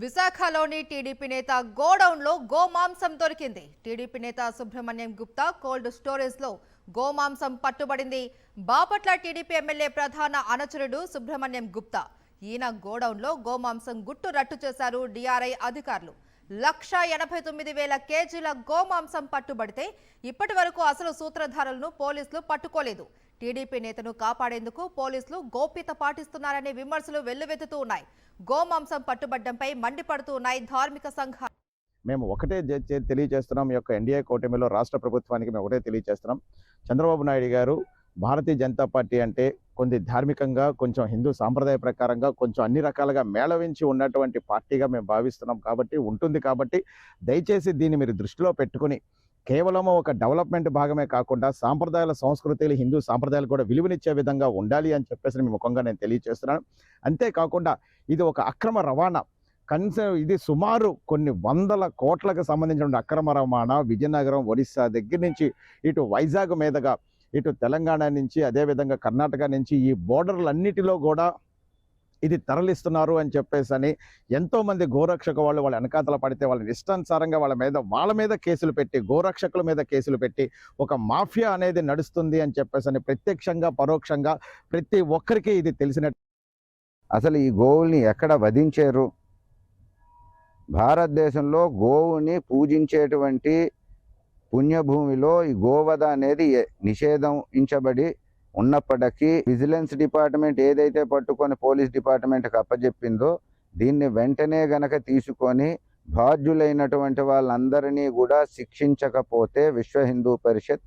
విశాఖలోని టీడీపీ నేత గోడౌన్లో గోమాంసం దొరికింది. టీడీపీ నేత సుబ్రహ్మణ్యం గుప్తా కోల్డ్ స్టోరేజ్లో గోమాంసం పట్టుబడింది. బాపట్ల టీడీపీ ఎమ్మెల్యే ప్రధాన అనుచరుడు సుబ్రహ్మణ్యం గుప్తా. ఈయన గోడౌన్లో గోమాంసం గుట్టు రట్టు చేశారు డీఆర్ఐ అధికారులు. 1,89,000 కేజీల గోమాంసం పట్టుబడితే ఇప్పటి వరకు అసలు సూత్రధారులను పోలీసులు పట్టుకోలేదు. టీడీపీ నేతను కాపాడేందుకు పోలీసులు గోప్యత పాటిస్తున్నారనే విమర్శలు వెల్లువెత్తుతూ ఉన్నాయి. గోమాంసం పట్టుబడ్డంపై మండిపడుతూ ఉన్నాయి ధార్మిక సంఘాలు. మేము ఒకటే తెలియజేస్తున్నాం. ఈ యొక్క ఎన్డీఏ కూటమిలో రాష్ట్ర ప్రభుత్వానికి మేము ఒకటే తెలియజేస్తున్నాం. చంద్రబాబు నాయుడు గారు భారతీయ జనతా పార్టీ అంటే కొంచెం ధార్మికంగా, కొంచెం హిందూ సాంప్రదాయ ప్రకారంగా, కొంచెం అన్ని రకాలుగా మేళవించి ఉన్నటువంటి పార్టీగా మేము భావిస్తున్నాం. కాబట్టి దయచేసి దీన్ని మీరు దృష్టిలో పెట్టుకుని కేవలం ఒక డెవలప్మెంట్ భాగమే కాకుండా సాంప్రదాయాల, సంస్కృతులు, హిందూ సాంప్రదాయాలు కూడా విలువనిచ్చే విధంగా ఉండాలి అని చెప్పేసి మీ ముఖంగా నేను తెలియజేస్తున్నాను. అంతేకాకుండా ఇది ఒక అక్రమ రవాణా, ఇది సుమారు కొన్ని వందల కోట్లకు సంబంధించిన అక్రమ రవాణా విజయనగరం, ఒరిస్సా దగ్గర నుంచి ఇటు వైజాగ్ మీదుగా ఇటు తెలంగాణ నుంచి, అదేవిధంగా కర్ణాటక నుంచి ఈ బోర్డర్లన్నిటిలో కూడా ఇది తరలిస్తున్నారు అని చెప్పేసి ఎంతోమంది గోరక్షక వాళ్ళు వాళ్ళ వెనకాతల పడితే వాళ్ళని ఇష్టానుసారంగా వాళ్ళ మీద కేసులు పెట్టి, గోరక్షకుల మీద కేసులు పెట్టి ఒక మాఫియా అనేది నడుస్తుంది అని చెప్పేసి ప్రత్యక్షంగా పరోక్షంగా ప్రతి ఒక్కరికి ఇది తెలిసినట్టు. అసలు ఈ గోవుల్ని ఎక్కడ వధించారు? భారతదేశంలో గోవుని పూజించేటువంటి పుణ్యభూమిలో ఈ గోవధ అనేది నిషేధించబడి ఉన్నప్పటికీ విజిలెన్స్ డిపార్ట్మెంట్ ఏదైతే పట్టుకొని పోలీస్ డిపార్ట్మెంట్కి అప్పచెప్పిందో దీన్ని వెంటనే గనక తీసుకొని బాధ్యులైనటువంటి వాళ్ళందరినీ కూడా శిక్షించకపోతే విశ్వ హిందూ పరిషత్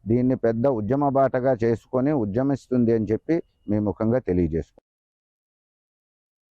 దీన్ని పెద్ద ఉద్యమ బాటగా చేసుకొని ఉద్యమిస్తుంది అని చెప్పి మీ ముఖంగా తెలియజేసుకుంటాం.